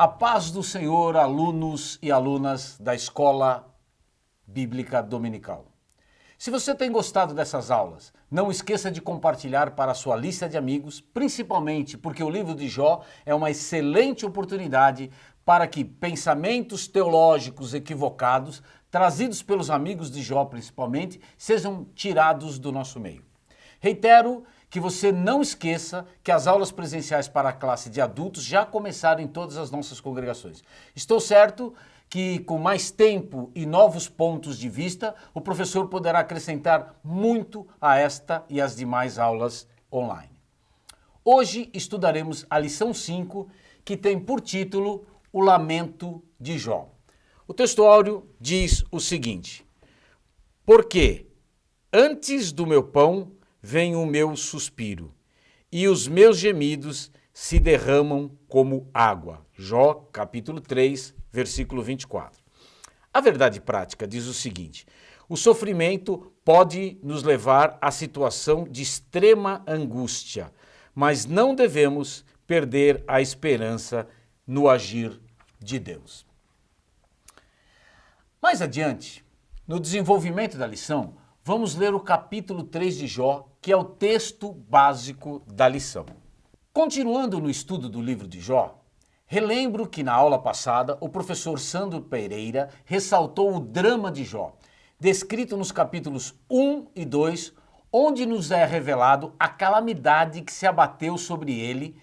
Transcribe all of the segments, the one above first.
A paz do Senhor, alunos e alunas da Escola Bíblica Dominical. Se você tem gostado dessas aulas, não esqueça de compartilhar para a sua lista de amigos, principalmente porque o livro de Jó é uma excelente oportunidade para que pensamentos teológicos equivocados, trazidos pelos amigos de Jó principalmente, sejam tirados do nosso meio. Reitero que você não esqueça que as aulas presenciais para a classe de adultos já começaram em todas as nossas congregações. Estou certo que com mais tempo e novos pontos de vista, o professor poderá acrescentar muito a esta e as demais aulas online. Hoje estudaremos a lição 5, que tem por título O Lamento de Jó. O texto áureo diz o seguinte: porque antes do meu pão vem o meu suspiro, e os meus gemidos se derramam como água. Jó, capítulo 3, versículo 24. A verdade prática diz o seguinte: o sofrimento pode nos levar à situação de extrema angústia, mas não devemos perder a esperança no agir de Deus. Mais adiante, no desenvolvimento da lição, vamos ler o capítulo 3 de Jó, que é o texto básico da lição. Continuando no estudo do livro de Jó, relembro que na aula passada o professor Sandro Pereira ressaltou o drama de Jó, descrito nos capítulos 1 e 2, onde nos é revelado a calamidade que se abateu sobre ele,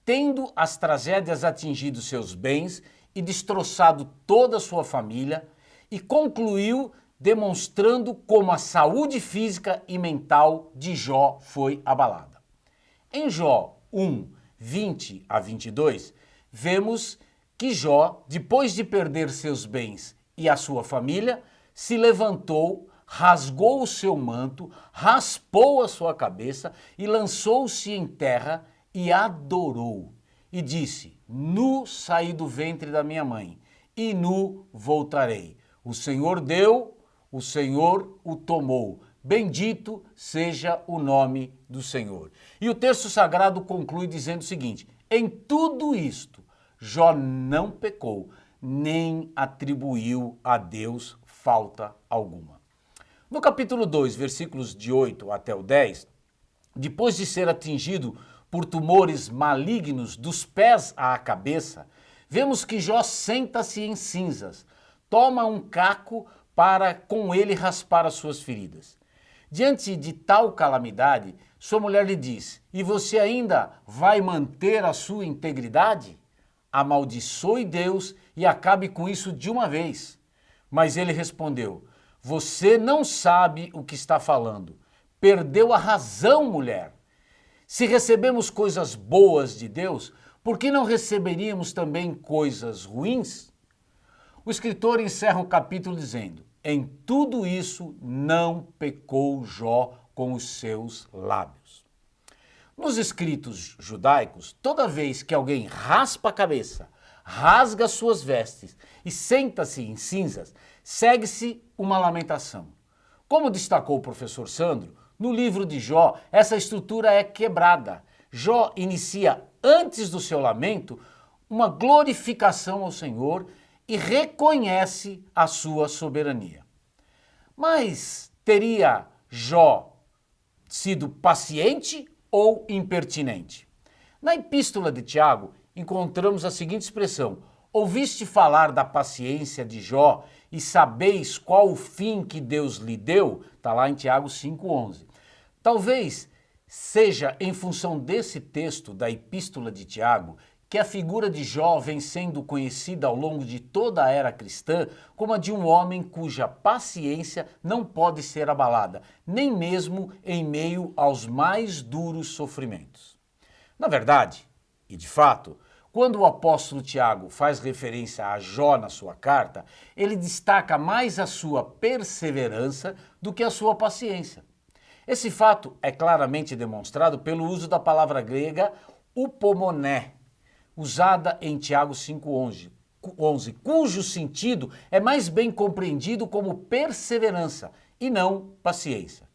tendo as tragédias atingido seus bens e destroçado toda a sua família, e concluiu demonstrando como a saúde física e mental de Jó foi abalada. Em Jó 1, 20 a 22, vemos que Jó, depois de perder seus bens e a sua família, se levantou, rasgou o seu manto, raspou a sua cabeça e lançou-se em terra e adorou. E disse: nu saí do ventre da minha mãe, e nu voltarei. O Senhor deu, o Senhor o tomou. Bendito seja o nome do Senhor. E o texto sagrado conclui dizendo o seguinte: em tudo isto, Jó não pecou, nem atribuiu a Deus falta alguma. No capítulo 2, versículos de 8 até o 10, depois de ser atingido por tumores malignos dos pés à cabeça, vemos que Jó senta-se em cinzas, toma um caco para com ele raspar as suas feridas. Diante de tal calamidade, sua mulher lhe diz: e você ainda vai manter a sua integridade? Amaldiçoe Deus e acabe com isso de uma vez. Mas ele respondeu: você não sabe o que está falando. Perdeu a razão, mulher. Se recebemos coisas boas de Deus, por que não receberíamos também coisas ruins? O escritor encerra o capítulo dizendo: em tudo isso não pecou Jó com os seus lábios. Nos escritos judaicos, toda vez que alguém raspa a cabeça, rasga suas vestes e senta-se em cinzas, segue-se uma lamentação. Como destacou o professor Sandro, no livro de Jó, essa estrutura é quebrada. Jó inicia, antes do seu lamento, uma glorificação ao Senhor e reconhece a sua soberania. Mas teria Jó sido paciente ou impertinente? Na epístola de Tiago, encontramos a seguinte expressão: ouviste falar da paciência de Jó e sabeis qual o fim que Deus lhe deu? Está lá em Tiago 5,11. Talvez seja em função desse texto da epístola de Tiago que a figura de Jó vem sendo conhecida ao longo de toda a era cristã como a de um homem cuja paciência não pode ser abalada, nem mesmo em meio aos mais duros sofrimentos. Na verdade, e de fato, quando o apóstolo Tiago faz referência a Jó na sua carta, ele destaca mais a sua perseverança do que a sua paciência. Esse fato é claramente demonstrado pelo uso da palavra grega upomoné, usada em Tiago 5,11, cujo sentido é mais bem compreendido como perseverança e não paciência.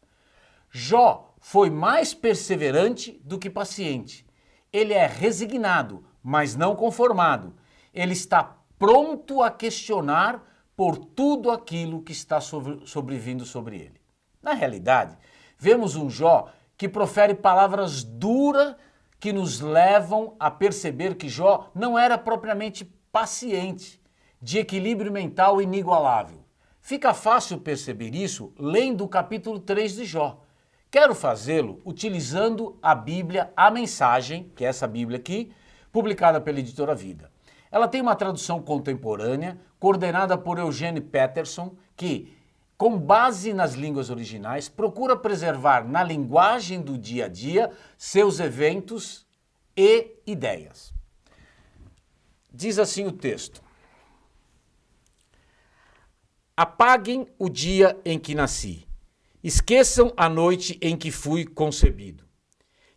Jó foi mais perseverante do que paciente. Ele é resignado, mas não conformado. ele está pronto a questionar por tudo aquilo que está sobrevindo sobre ele. Na realidade, vemos um Jó que profere palavras duras que nos levam a perceber que Jó não era propriamente paciente, de equilíbrio mental inigualável. Fica fácil perceber isso lendo o capítulo 3 de Jó. Quero fazê-lo utilizando a Bíblia, a Mensagem, que é essa Bíblia aqui, publicada pela Editora Vida. Ela tem uma tradução contemporânea, coordenada por Eugene Peterson, que, com base nas línguas originais, procura preservar na linguagem do dia a dia seus eventos e ideias. Diz assim o texto: apaguem o dia em que nasci, esqueçam a noite em que fui concebido.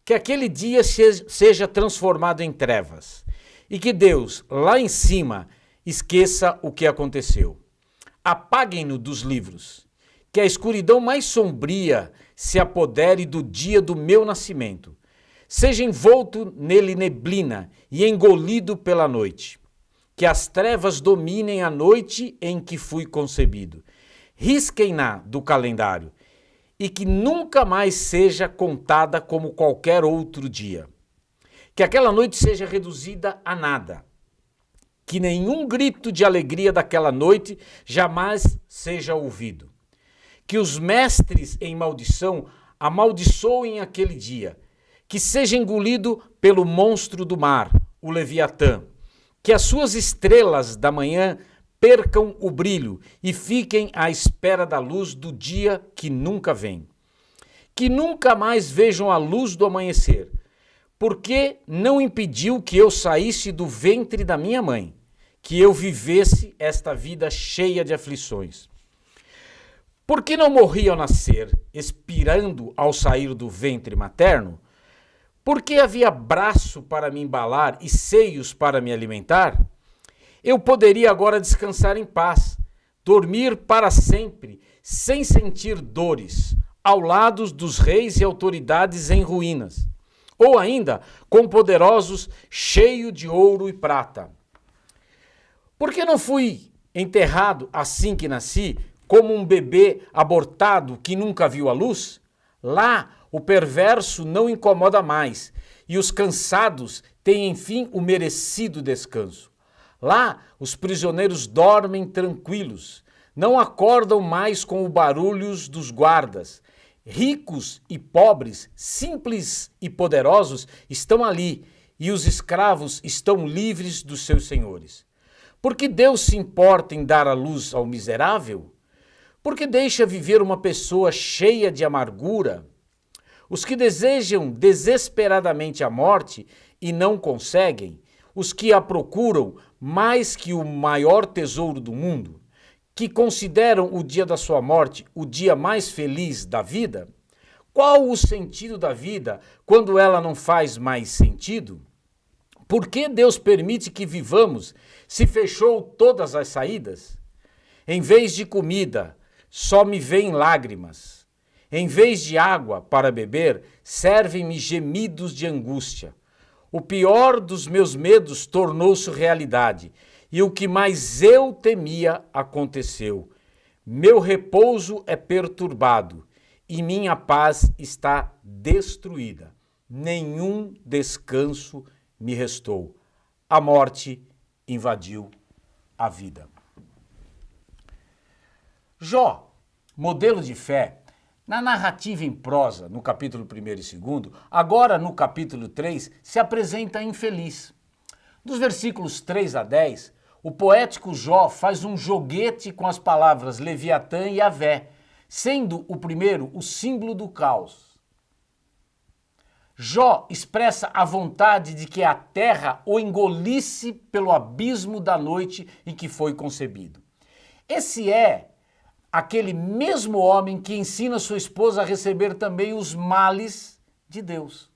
Que aquele dia seja transformado em trevas e que Deus, lá em cima, esqueça o que aconteceu. Apaguem-no dos livros, que a escuridão mais sombria se apodere do dia do meu nascimento. Seja envolto nele neblina e engolido pela noite. Que as trevas dominem a noite em que fui concebido. Risquem-na do calendário e que nunca mais seja contada como qualquer outro dia. Que aquela noite seja reduzida a nada. Que nenhum grito de alegria daquela noite jamais seja ouvido. Que os mestres em maldição amaldiçoem aquele dia. Que seja engolido pelo monstro do mar, o Leviatã. Que as suas estrelas da manhã percam o brilho e fiquem à espera da luz do dia que nunca vem. Que nunca mais vejam a luz do amanhecer, porque não impediu que eu saísse do ventre da minha mãe, que eu vivesse esta vida cheia de aflições. Por que não morri ao nascer, expirando ao sair do ventre materno? Por que havia braço para me embalar e seios para me alimentar? Eu poderia agora descansar em paz, dormir para sempre, sem sentir dores, ao lado dos reis e autoridades em ruínas, ou ainda com poderosos cheio de ouro e prata. Por que não fui enterrado assim que nasci, como um bebê abortado que nunca viu a luz? Lá o perverso não incomoda mais, e os cansados têm, enfim, o merecido descanso. Lá os prisioneiros dormem tranquilos, não acordam mais com os barulhos dos guardas. Ricos e pobres, simples e poderosos estão ali, e os escravos estão livres dos seus senhores. Por que Deus se importa em dar a luz ao miserável? Por que deixa viver uma pessoa cheia de amargura? Os que desejam desesperadamente a morte e não conseguem, os que a procuram mais que o maior tesouro do mundo, que consideram o dia da sua morte o dia mais feliz da vida? Qual o sentido da vida quando ela não faz mais sentido? Por que Deus permite que vivamos se fechou todas as saídas? Em vez de comida, só me vêm lágrimas. Em vez de água para beber, servem-me gemidos de angústia. O pior dos meus medos tornou-se realidade, e o que mais eu temia aconteceu. Meu repouso é perturbado, e minha paz está destruída. Nenhum descanso me restou. A morte invadiu a vida. Jó, modelo de fé, na narrativa em prosa, no capítulo 1 e 2, agora no capítulo 3, se apresenta infeliz. Dos versículos 3 a 10, o poético Jó faz um joguete com as palavras Leviatã e Yavé, sendo o primeiro o símbolo do caos. Jó expressa a vontade de que a terra o engolisse pelo abismo da noite em que foi concebido. Esse é aquele mesmo homem que ensina sua esposa a receber também os males de Deus.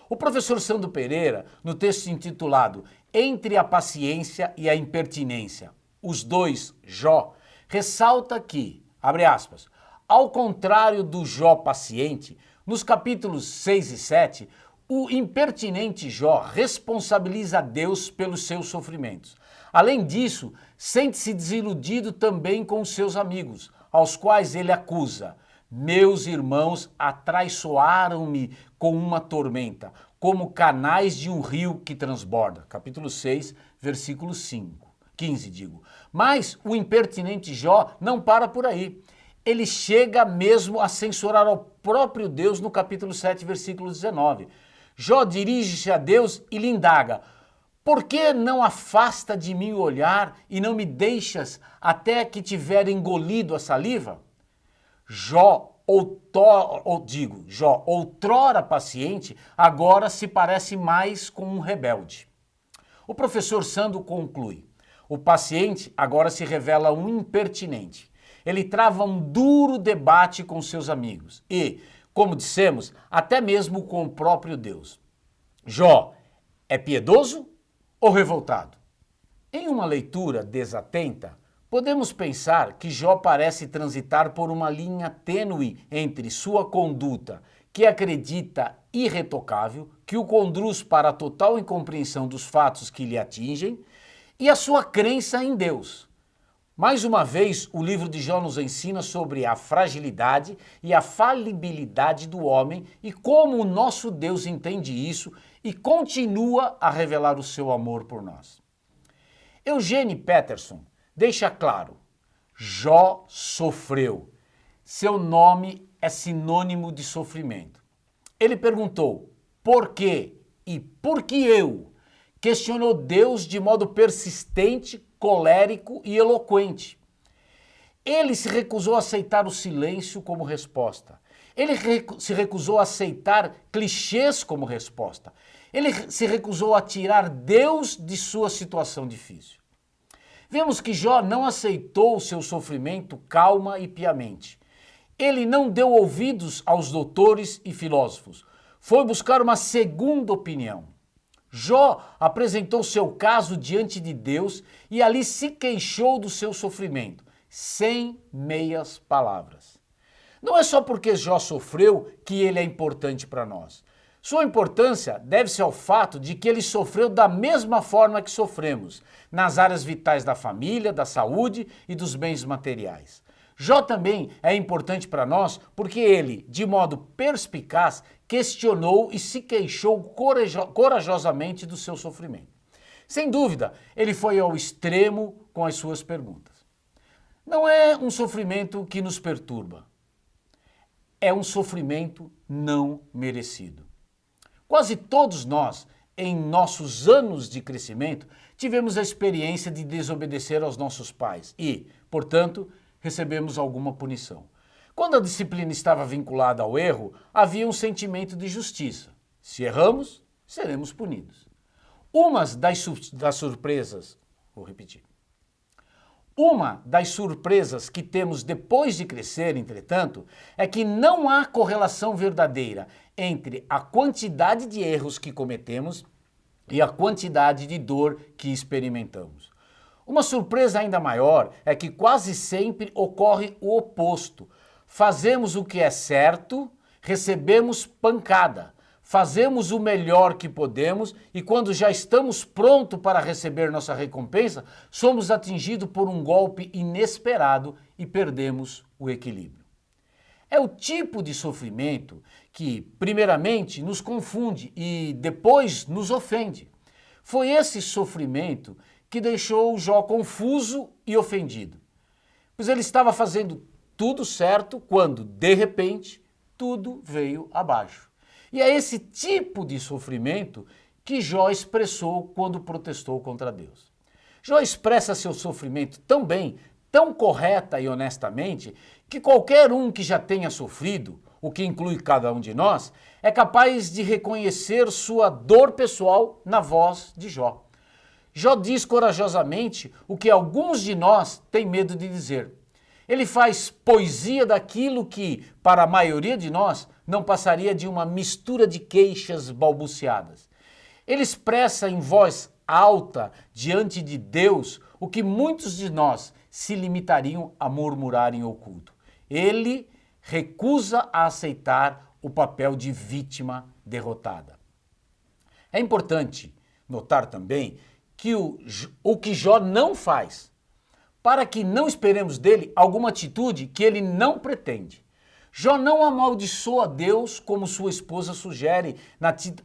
O professor Sandro Pereira, no texto intitulado Entre a Paciência e a Impertinência, os dois Jó, ressalta que, abre aspas, ao contrário do Jó paciente, nos capítulos 6 e 7, O impertinente Jó responsabiliza Deus pelos seus sofrimentos. Além disso, sente-se desiludido também com os seus amigos, aos quais ele acusa: meus irmãos atraiçoaram-me com uma tormenta, como canais de um rio que transborda. Capítulo 6, versículo 15. Mas o impertinente Jó não para por aí. Ele chega mesmo a censurar ao próprio Deus no capítulo 7, versículo 19. Jó dirige-se a Deus e lhe indaga: por que não afasta de mim o olhar e não me deixas até que tiver engolido a saliva? Jó, outrora paciente, agora se parece mais com um rebelde. O professor Sando conclui: o paciente agora se revela um impertinente. Ele trava um duro debate com seus amigos e, como dissemos, até mesmo com o próprio Deus. Jó é piedoso ou revoltado? Em uma leitura desatenta, podemos pensar que Jó parece transitar por uma linha tênue entre sua conduta, que acredita irretocável, que o conduz para a total incompreensão dos fatos que lhe atingem, e a sua crença em Deus. Mais uma vez, o livro de Jó nos ensina sobre a fragilidade e a falibilidade do homem e como o nosso Deus entende isso e continua a revelar o seu amor por nós. Eugene Peterson deixa claro: Jó sofreu. Seu nome é sinônimo de sofrimento. Ele perguntou: por quê e por que eu? Questionou Deus de modo persistente, colérico e eloquente. Ele se recusou a aceitar o silêncio como resposta. Ele se recusou a aceitar clichês como resposta. Ele se recusou a tirar Deus de sua situação difícil. Vemos que Jó não aceitou o seu sofrimento calma e piamente. Ele não deu ouvidos aos doutores e filósofos. Foi buscar uma segunda opinião. Jó apresentou seu caso diante de Deus e ali se queixou do seu sofrimento, sem meias palavras. Não é só porque Jó sofreu que ele é importante para nós. Sua importância deve-se ao fato de que ele sofreu da mesma forma que sofremos, nas áreas vitais da família, da saúde e dos bens materiais. Jó também é importante para nós porque ele, de modo perspicaz, questionou e se queixou corajosamente do seu sofrimento. Sem dúvida, ele foi ao extremo com as suas perguntas. Não é um sofrimento que nos perturba. É um sofrimento não merecido. Quase todos nós, em nossos anos de crescimento, tivemos a experiência de desobedecer aos nossos pais e, portanto, recebemos alguma punição. Quando a disciplina estava vinculada ao erro, havia um sentimento de justiça. Se erramos, seremos punidos. Uma das surpresas que temos depois de crescer, entretanto, é que não há correlação verdadeira entre a quantidade de erros que cometemos e a quantidade de dor que experimentamos. Uma surpresa ainda maior é que quase sempre ocorre o oposto. Fazemos o que é certo, recebemos pancada. Fazemos o melhor que podemos e quando já estamos prontos para receber nossa recompensa, somos atingidos por um golpe inesperado e perdemos o equilíbrio. É o tipo de sofrimento que, primeiramente, nos confunde e depois nos ofende. Foi esse sofrimento que deixou Jó confuso e ofendido, pois ele estava fazendo tudo certo quando, de repente, tudo veio abaixo. E é esse tipo de sofrimento que Jó expressou quando protestou contra Deus. Jó expressa seu sofrimento tão bem, tão correta e honestamente, que qualquer um que já tenha sofrido, o que inclui cada um de nós, é capaz de reconhecer sua dor pessoal na voz de Jó. Jó diz corajosamente o que alguns de nós têm medo de dizer. Ele faz poesia daquilo que, para a maioria de nós, não passaria de uma mistura de queixas balbuciadas. Ele expressa em voz alta, diante de Deus, o que muitos de nós se limitariam a murmurar em oculto. Ele recusa a aceitar o papel de vítima derrotada. É importante notar também que o que Jó não faz, para que não esperemos dele alguma atitude que ele não pretende. Jó não amaldiçoa Deus como sua esposa sugere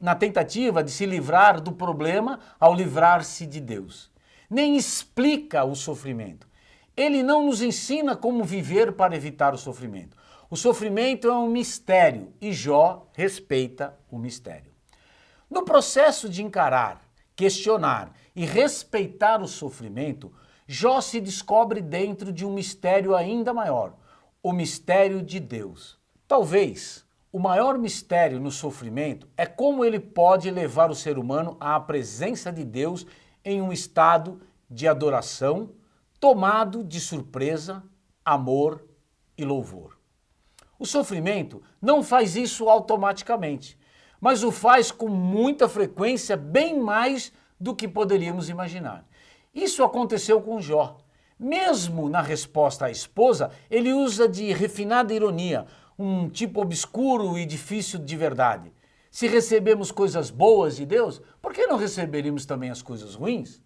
na tentativa de se livrar do problema ao livrar-se de Deus. Nem explica o sofrimento. Ele não nos ensina como viver para evitar o sofrimento. O sofrimento é um mistério e Jó respeita o mistério. No processo de encarar, questionar e respeitar o sofrimento, Jó se descobre dentro de um mistério ainda maior, o mistério de Deus. Talvez o maior mistério no sofrimento é como ele pode levar o ser humano à presença de Deus em um estado de adoração, tomado de surpresa, amor e louvor. O sofrimento não faz isso automaticamente, mas o faz com muita frequência, bem mais do que poderíamos imaginar. Isso aconteceu com Jó. Mesmo na resposta à esposa, ele usa de refinada ironia, um tipo obscuro e difícil de verdade. Se recebemos coisas boas de Deus, por que não receberíamos também as coisas ruins?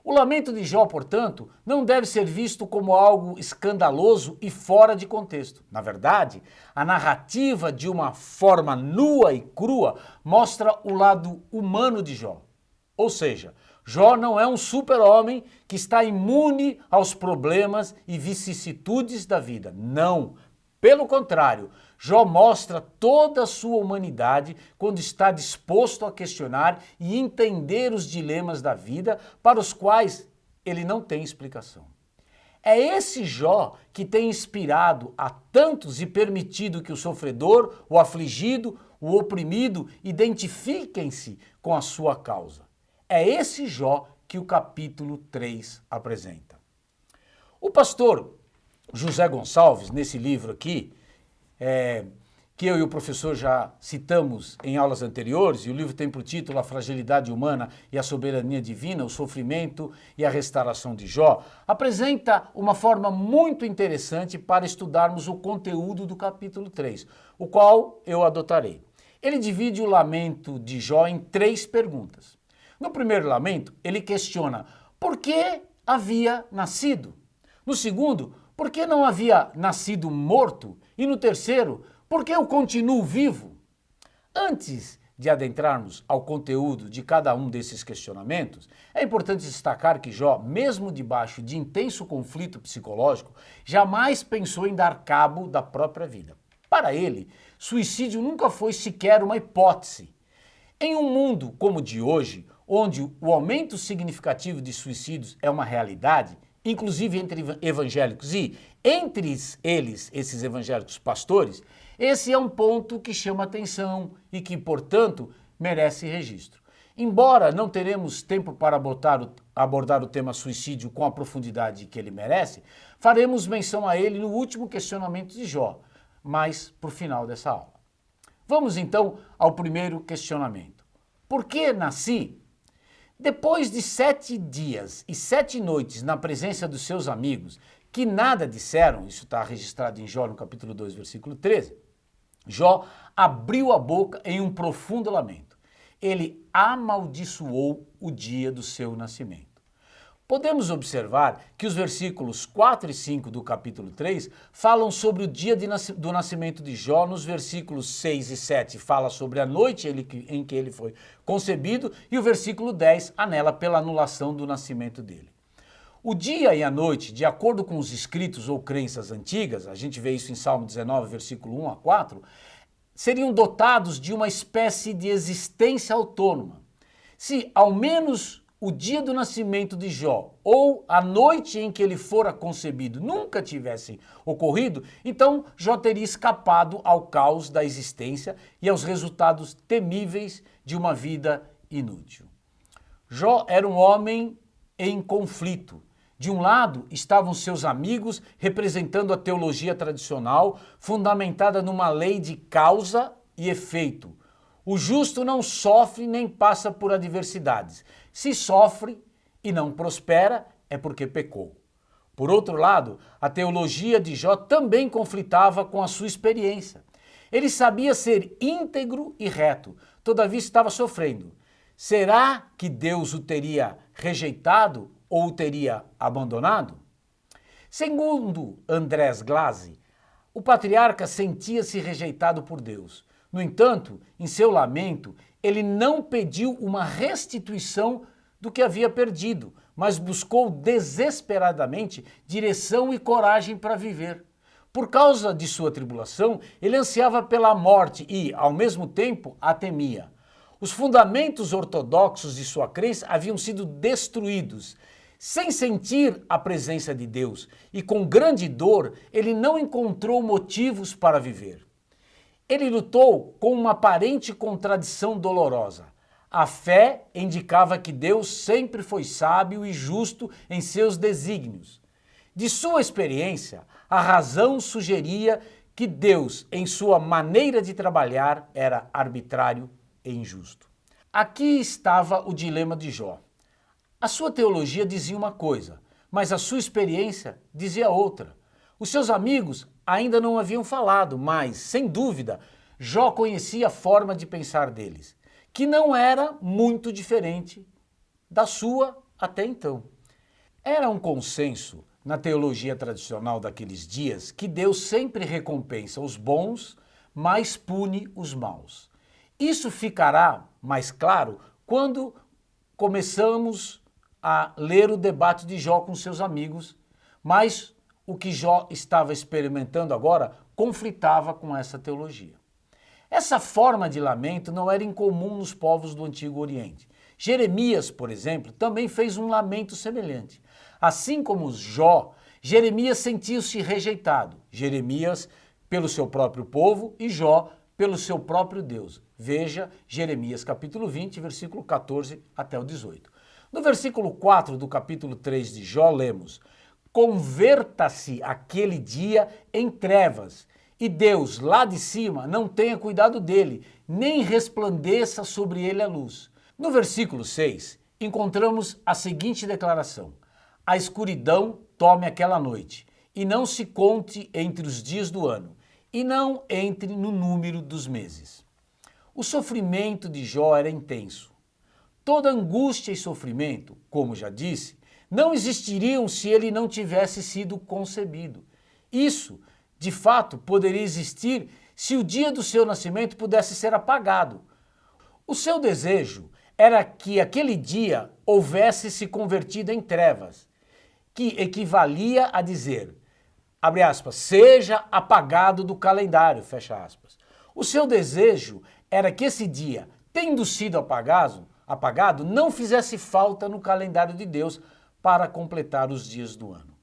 O lamento de Jó, portanto, não deve ser visto como algo escandaloso e fora de contexto. Na verdade, a narrativa, de uma forma nua e crua, mostra o lado humano de Jó. Ou seja, Jó não é um super-homem que está imune aos problemas e vicissitudes da vida. Não. Pelo contrário, Jó mostra toda a sua humanidade quando está disposto a questionar e entender os dilemas da vida para os quais ele não tem explicação. É esse Jó que tem inspirado a tantos e permitido que o sofredor, o afligido, o oprimido identifiquem-se com a sua causa. É esse Jó que o capítulo 3 apresenta. O pastor José Gonçalves, nesse livro aqui, que eu e o professor já citamos em aulas anteriores, e o livro tem por título A Fragilidade Humana e a Soberania Divina, o Sofrimento e a Restauração de Jó, apresenta uma forma muito interessante para estudarmos o conteúdo do capítulo 3, o qual eu adotarei. Ele divide o lamento de Jó em 3 perguntas. No primeiro lamento, ele questiona por que havia nascido. No segundo, por que não havia nascido morto? E no terceiro, por que eu continuo vivo? Antes de adentrarmos ao conteúdo de cada um desses questionamentos, é importante destacar que Jó, mesmo debaixo de intenso conflito psicológico, jamais pensou em dar cabo da própria vida. Para ele, suicídio nunca foi sequer uma hipótese. Em um mundo como o de hoje, onde o aumento significativo de suicídios é uma realidade, inclusive entre evangélicos e entre eles, esses evangélicos pastores, esse é um ponto que chama atenção e que, portanto, merece registro. Embora não teremos tempo para abordar o tema suicídio com a profundidade que ele merece, faremos menção a ele no último questionamento de Jó, mas por final dessa aula. Vamos então ao primeiro questionamento. Por que nasci? Depois de 7 dias e 7 noites na presença dos seus amigos, que nada disseram, isso está registrado em Jó no capítulo 2, versículo 13, Jó abriu a boca em um profundo lamento. Ele amaldiçoou o dia do seu nascimento. Podemos observar que os versículos 4 e 5 do capítulo 3 falam sobre o dia do nascimento de Jó, nos versículos 6 e 7 fala sobre a noite em que ele foi concebido e o versículo 10 anela pela anulação do nascimento dele. O dia e a noite, de acordo com os escritos ou crenças antigas, a gente vê isso em Salmo 19, versículo 1 a 4, seriam dotados de uma espécie de existência autônoma. Se ao menos o dia do nascimento de Jó ou a noite em que ele fora concebido nunca tivessem ocorrido, então Jó teria escapado ao caos da existência e aos resultados temíveis de uma vida inútil. Jó era um homem em conflito. De um lado estavam seus amigos representando a teologia tradicional, fundamentada numa lei de causa e efeito. O justo não sofre nem passa por adversidades. Se sofre e não prospera, é porque pecou. Por outro lado, a teologia de Jó também conflitava com a sua experiência. Ele sabia ser íntegro e reto, todavia estava sofrendo. será que Deus o teria rejeitado ou o teria abandonado? Segundo Andrés Glaszi, o patriarca sentia-se rejeitado por Deus. No entanto, em seu lamento, ele não pediu uma restituição do que havia perdido, mas buscou desesperadamente direção e coragem para viver. Por causa de sua tribulação, ele ansiava pela morte e, ao mesmo tempo, a temia. Os fundamentos ortodoxos de sua crença haviam sido destruídos. Sem sentir a presença de Deus e com grande dor, ele não encontrou motivos para viver. Ele lutou com uma aparente contradição dolorosa. A fé indicava que Deus sempre foi sábio e justo em seus desígnios. De sua experiência, a razão sugeria que Deus, em sua maneira de trabalhar, era arbitrário e injusto. Aqui estava o dilema de Jó. A sua teologia dizia uma coisa, mas a sua experiência dizia outra. Os seus amigos ainda não haviam falado, mas, sem dúvida, Jó conhecia a forma de pensar deles, que não era muito diferente da sua até então. Era um consenso na teologia tradicional daqueles dias que Deus sempre recompensa os bons, mas pune os maus. Isso ficará mais claro quando começamos a ler o debate de Jó com seus amigos, mas o que Jó estava experimentando agora conflitava com essa teologia. Essa forma de lamento não era incomum nos povos do Antigo Oriente. Jeremias, por exemplo, também fez um lamento semelhante. Assim como Jó, Jeremias sentiu-se rejeitado. Jeremias pelo seu próprio povo e Jó pelo seu próprio Deus. Veja Jeremias capítulo 20, versículo 14 até o 18. No versículo 4 do capítulo 3 de Jó, lemos: converta-se aquele dia em trevas, e Deus, lá de cima, não tenha cuidado dele, nem resplandeça sobre ele a luz. No versículo 6, encontramos a seguinte declaração: a escuridão tome aquela noite, e não se conte entre os dias do ano, e não entre no número dos meses. O sofrimento de Jó era intenso. Toda angústia e sofrimento, como já disse, não existiriam se ele não tivesse sido concebido. Isso, de fato, poderia existir se o dia do seu nascimento pudesse ser apagado. O seu desejo era que aquele dia houvesse se convertido em trevas, que equivalia a dizer, abre aspas, seja apagado do calendário, fecha aspas. O seu desejo era que esse dia, tendo sido apagado, não fizesse falta no calendário de Deus para completar os dias do ano.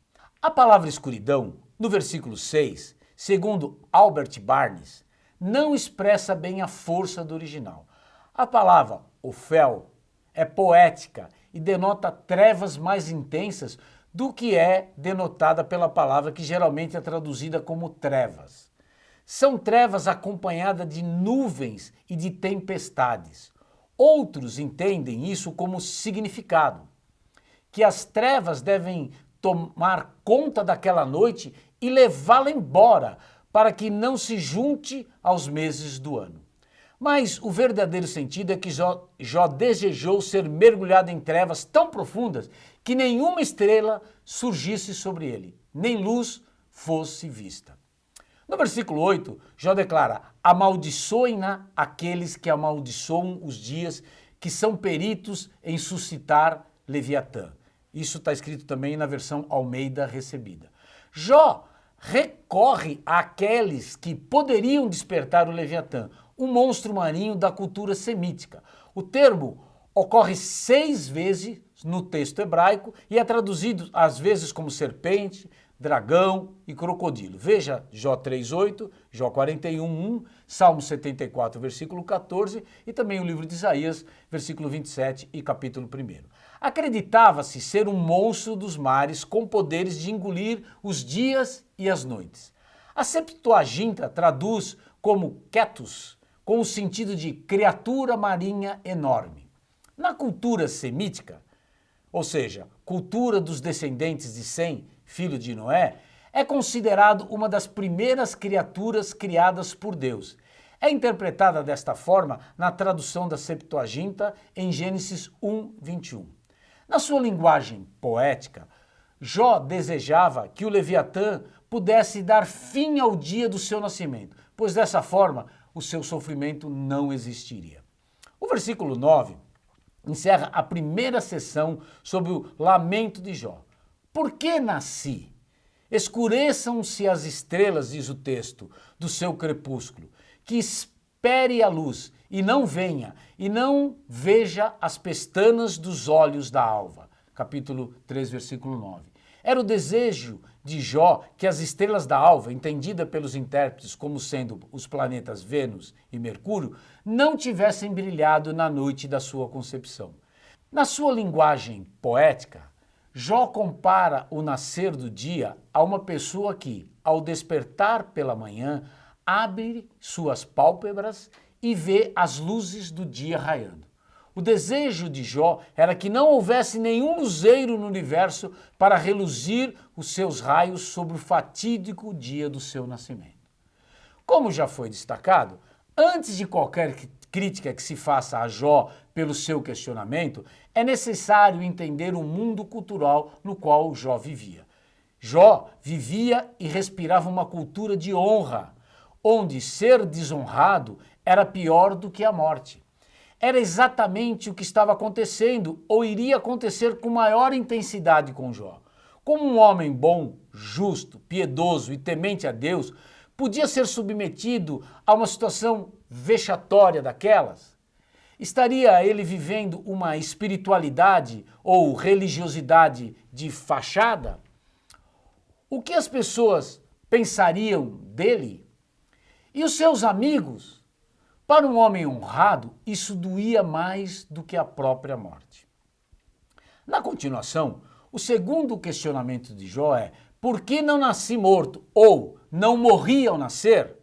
A palavra escuridão, no versículo 6, segundo Albert Barnes, não expressa bem a força do original. A palavra ofel é poética e denota trevas mais intensas do que é denotada pela palavra que geralmente é traduzida como trevas. São trevas acompanhadas de nuvens e de tempestades. Outros entendem isso como significado, que as trevas devem tomar conta daquela noite e levá-la embora, para que não se junte aos meses do ano. Mas o verdadeiro sentido é que Jó desejou ser mergulhado em trevas tão profundas que nenhuma estrela surgisse sobre ele, nem luz fosse vista. No versículo 8, Jó declara, amaldiçoem-na aqueles que amaldiçoam os dias, que são peritos em suscitar Leviatã. Isso está escrito também na versão Almeida recebida. Jó recorre àqueles que poderiam despertar o Leviatã, um monstro marinho da cultura semítica. O termo ocorre 6 vezes no texto hebraico e é traduzido às vezes como serpente, dragão e crocodilo. Veja Jó 3:8, Jó 41:1, Salmo 74, versículo 14 e também o livro de Isaías, versículo 27 e capítulo 1. Acreditava-se ser um monstro dos mares com poderes de engolir os dias e as noites. A Septuaginta traduz como ketus, com o sentido de criatura marinha enorme. Na cultura semítica, ou seja, cultura dos descendentes de Sem, filho de Noé, é considerado uma das primeiras criaturas criadas por Deus. É interpretada desta forma na tradução da Septuaginta em Gênesis 1, 21. Na sua linguagem poética, Jó desejava que o Leviatã pudesse dar fim ao dia do seu nascimento, pois dessa forma o seu sofrimento não existiria. O versículo 9 encerra a primeira sessão sobre o lamento de Jó. Por que nasci? Escureçam-se as estrelas, diz o texto, do seu crepúsculo, que espere a luz e não venha, e não veja as pestanas dos olhos da alva. Capítulo 3, versículo 9. Era o desejo de Jó que as estrelas da alva, entendida pelos intérpretes como sendo os planetas Vênus e Mercúrio, não tivessem brilhado na noite da sua concepção. Na sua linguagem poética, Jó compara o nascer do dia a uma pessoa que, ao despertar pela manhã, abre suas pálpebras e vê as luzes do dia raiando. O desejo de Jó era que não houvesse nenhum luzeiro no universo para reluzir os seus raios sobre o fatídico dia do seu nascimento. Como já foi destacado, antes de qualquer crítica que se faça a Jó pelo seu questionamento, é necessário entender o mundo cultural no qual Jó vivia. Jó vivia e respirava uma cultura de honra, onde ser desonrado era pior do que a morte. Era exatamente o que estava acontecendo ou iria acontecer com maior intensidade com Jó. Como um homem bom, justo, piedoso e temente a Deus, podia ser submetido a uma situação vexatória daquelas? Estaria ele vivendo uma espiritualidade ou religiosidade de fachada? O que as pessoas pensariam dele? E os seus amigos? Para um homem honrado, isso doía mais do que a própria morte. Na continuação, o segundo questionamento de Jó é: por que não nasci morto? Ou não morri ao nascer?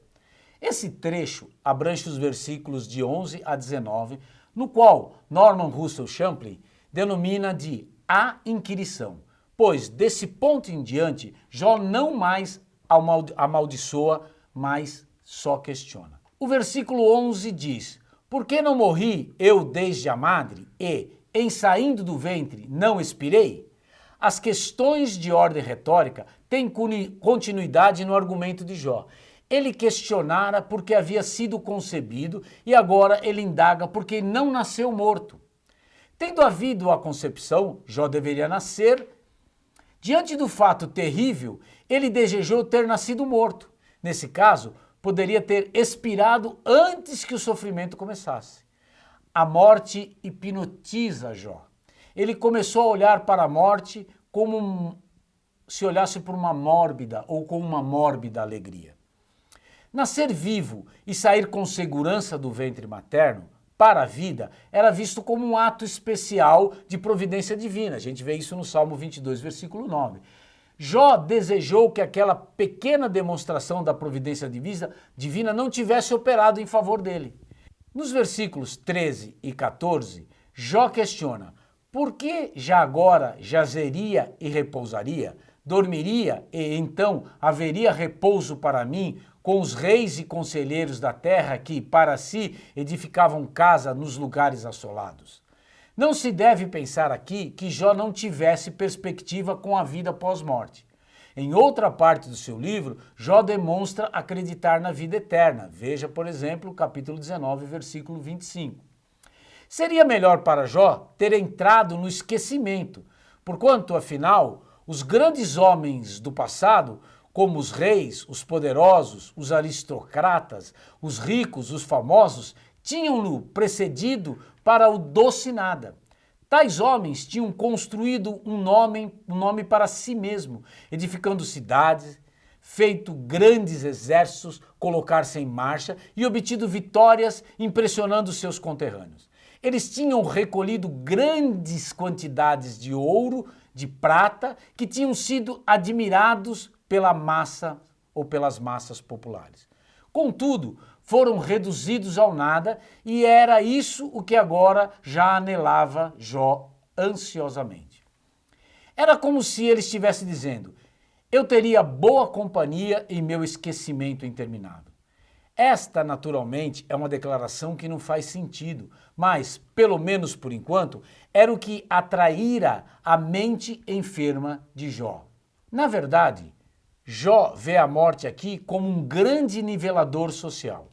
Esse trecho abrange os versículos de 11 a 19, no qual Norman Russell Champlin denomina de a inquirição, pois desse ponto em diante Jó não mais amaldiçoa, mas só questiona. O versículo 11 diz: por que não morri eu desde a madre e, em saindo do ventre, não expirei? As questões de ordem retórica têm continuidade no argumento de Jó. Ele questionara porque havia sido concebido e agora ele indaga porque não nasceu morto. Tendo havido a concepção, Jó deveria nascer. Diante do fato terrível, ele desejou ter nascido morto. Nesse caso, poderia ter expirado antes que o sofrimento começasse. A morte hipnotiza Jó. Ele começou a olhar para a morte como se olhasse por uma mórbida ou com uma mórbida alegria. Nascer vivo e sair com segurança do ventre materno para a vida era visto como um ato especial de providência divina. A gente vê isso no Salmo 22, versículo 9. Jó desejou que aquela pequena demonstração da providência divina não tivesse operado em favor dele. Nos versículos 13 e 14, Jó questiona: por que já agora jazeria e repousaria? Dormiria e então haveria repouso para mim com os reis e conselheiros da terra que, para si, edificavam casa nos lugares assolados? Não se deve pensar aqui que Jó não tivesse perspectiva com a vida pós-morte. Em outra parte do seu livro, Jó demonstra acreditar na vida eterna. Veja, por exemplo, o capítulo 19, versículo 25. Seria melhor para Jó ter entrado no esquecimento, porquanto, afinal, os grandes homens do passado, como os reis, os poderosos, os aristocratas, os ricos, os famosos, tinham-no precedido para o doce nada. Tais homens tinham construído um nome para si mesmo, edificando cidades, feito grandes exércitos colocar-se em marcha e obtido vitórias impressionando seus conterrâneos. Eles tinham recolhido grandes quantidades de ouro, de prata, que tinham sido admirados pela massa ou pelas massas populares. Contudo, foram reduzidos ao nada e era isso o que agora já anelava Jó ansiosamente. Era como se ele estivesse dizendo: eu teria boa companhia em meu esquecimento interminável. Esta, naturalmente, é uma declaração que não faz sentido, mas, pelo menos por enquanto, era o que atraíra a mente enferma de Jó. Na verdade, Jó vê a morte aqui como um grande nivelador social.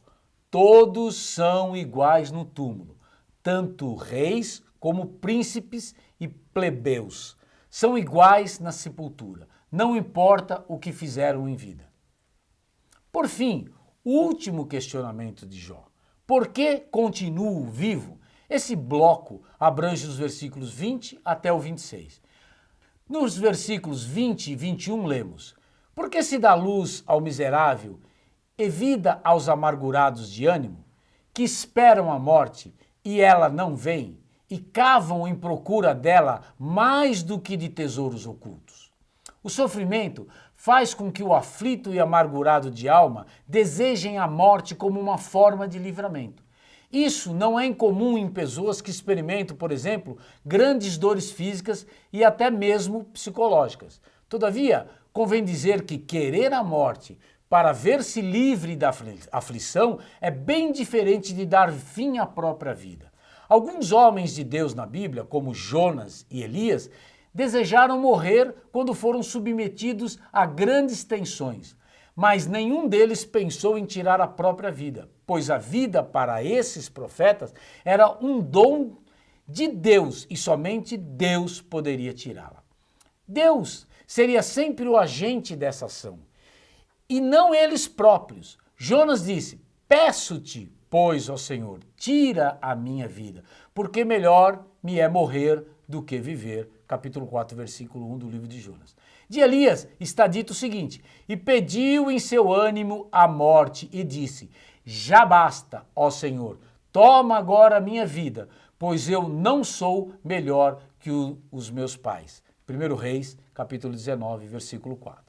Todos são iguais no túmulo, tanto reis como príncipes e plebeus. São iguais na sepultura, não importa o que fizeram em vida. Por fim, o último questionamento de Jó. Por que continuo vivo? Esse bloco abrange os versículos 20 até o 26. Nos versículos 20 e 21 lemos: Por que se dá luz ao miserável e vida aos amargurados de ânimo, que esperam a morte e ela não vem, e cavam em procura dela mais do que de tesouros ocultos? O sofrimento faz com que o aflito e amargurado de alma desejem a morte como uma forma de livramento. Isso não é incomum em pessoas que experimentam, por exemplo, grandes dores físicas e até mesmo psicológicas. Todavia, convém dizer que querer a morte para ver-se livre da aflição é bem diferente de dar fim à própria vida. Alguns homens de Deus na Bíblia, como Jonas e Elias, desejaram morrer quando foram submetidos a grandes tensões, mas nenhum deles pensou em tirar a própria vida, pois a vida para esses profetas era um dom de Deus e somente Deus poderia tirá-la. Deus seria sempre o agente dessa ação, e não eles próprios. Jonas disse: Peço-te, pois, ó Senhor, tira a minha vida, porque melhor me é morrer do que viver. Capítulo 4, versículo 1 do livro de Jonas. De Elias está dito o seguinte: E pediu em seu ânimo a morte e disse: Já basta, ó Senhor, toma agora a minha vida, pois eu não sou melhor que os meus pais. 1 Reis, capítulo 19, versículo 4.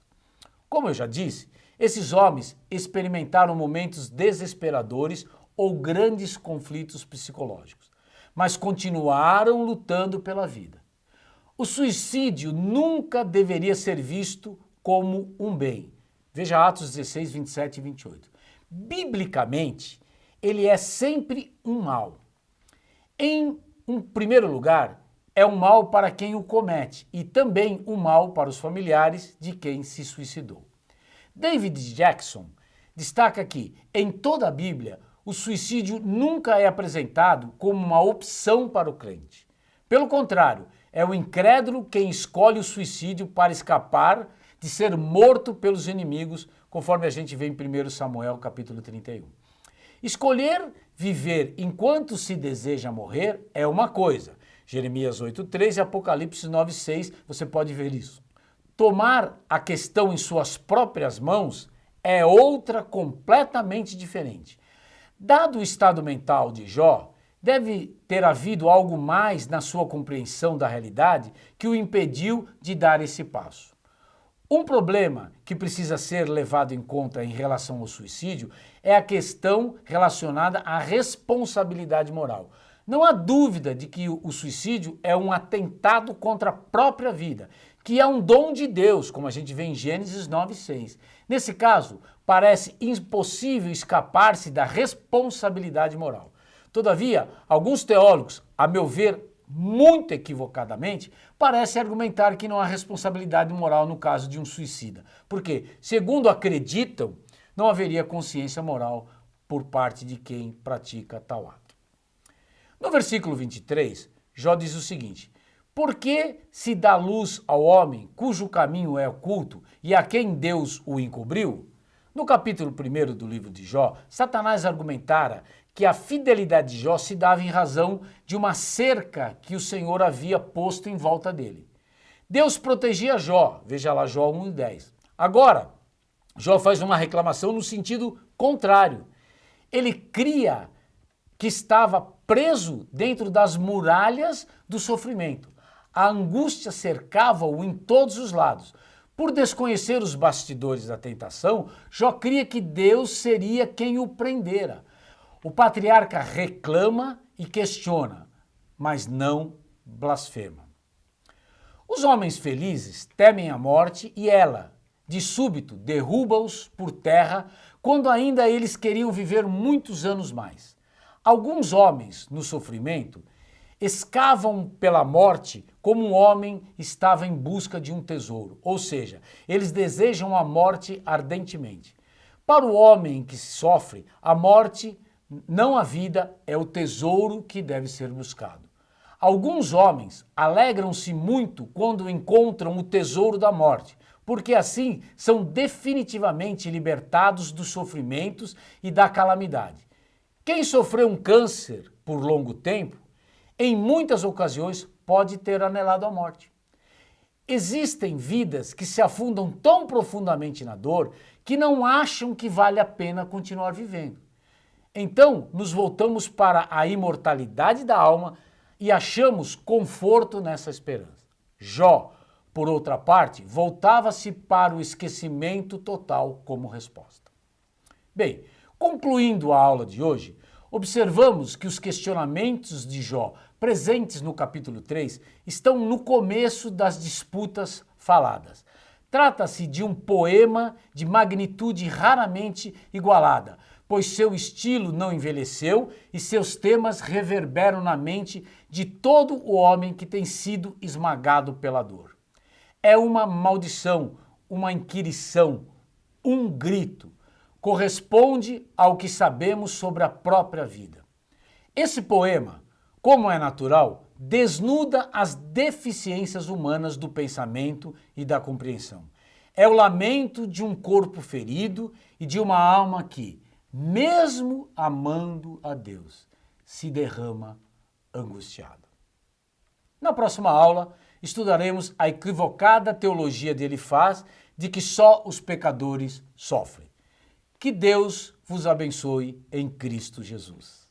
Como eu já disse, esses homens experimentaram momentos desesperadores ou grandes conflitos psicológicos, mas continuaram lutando pela vida. O suicídio nunca deveria ser visto como um bem. Veja Atos 16, 27 e 28. Biblicamente, ele é sempre um mal. Em um primeiro lugar, é um mal para quem o comete e também um mal para os familiares de quem se suicidou. David Jackson destaca que, em toda a Bíblia, o suicídio nunca é apresentado como uma opção para o crente. Pelo contrário, é o incrédulo quem escolhe o suicídio para escapar de ser morto pelos inimigos, conforme a gente vê em 1 Samuel capítulo 31. Escolher viver enquanto se deseja morrer é uma coisa. Jeremias 8:3 e Apocalipse 9:6, você pode ver isso. Tomar a questão em suas próprias mãos é outra completamente diferente. Dado o estado mental de Jó, deve ter havido algo mais na sua compreensão da realidade que o impediu de dar esse passo. Um problema que precisa ser levado em conta em relação ao suicídio é a questão relacionada à responsabilidade moral. Não há dúvida de que o suicídio é um atentado contra a própria vida, que é um dom de Deus, como a gente vê em Gênesis 9:6. Nesse caso, parece impossível escapar-se da responsabilidade moral. Todavia, alguns teólogos, a meu ver, muito equivocadamente, parecem argumentar que não há responsabilidade moral no caso de um suicida, porque, segundo acreditam, não haveria consciência moral por parte de quem pratica tal ato. No versículo 23, Jó diz o seguinte: Por que se dá luz ao homem cujo caminho é oculto e a quem Deus o encobriu? No capítulo 1 do livro de Jó, Satanás argumentara que a fidelidade de Jó se dava em razão de uma cerca que o Senhor havia posto em volta dele. Deus protegia Jó, veja lá Jó 1:10. Agora, Jó faz uma reclamação no sentido contrário. Ele cria que estava preso dentro das muralhas do sofrimento. A angústia cercava-o em todos os lados. Por desconhecer os bastidores da tentação, Jó cria que Deus seria quem o prendera. O patriarca reclama e questiona, mas não blasfema. Os homens felizes temem a morte e ela, de súbito, derruba-os por terra quando ainda eles queriam viver muitos anos mais. Alguns homens, no sofrimento, escavam pela morte como um homem estava em busca de um tesouro, ou seja, eles desejam a morte ardentemente. Para o homem que sofre, a morte, não a vida, é o tesouro que deve ser buscado. Alguns homens alegram-se muito quando encontram o tesouro da morte, porque assim são definitivamente libertados dos sofrimentos e da calamidade. Quem sofreu um câncer por longo tempo, em muitas ocasiões pode ter anelado a morte. Existem vidas que se afundam tão profundamente na dor que não acham que vale a pena continuar vivendo. Então, nos voltamos para a imortalidade da alma e achamos conforto nessa esperança. Jó, por outra parte, voltava-se para o esquecimento total como resposta. Bem, concluindo a aula de hoje, observamos que os questionamentos de Jó, presentes no capítulo 3, estão no começo das disputas faladas. Trata-se de um poema de magnitude raramente igualada, pois seu estilo não envelheceu e seus temas reverberam na mente de todo o homem que tem sido esmagado pela dor. É uma maldição, uma inquirição, um grito. Corresponde ao que sabemos sobre a própria vida. Esse poema, como é natural, desnuda as deficiências humanas do pensamento e da compreensão. É o lamento de um corpo ferido e de uma alma que, mesmo amando a Deus, se derrama angustiada. Na próxima aula, estudaremos a equivocada teologia de Elifaz de que só os pecadores sofrem. Que Deus vos abençoe em Cristo Jesus.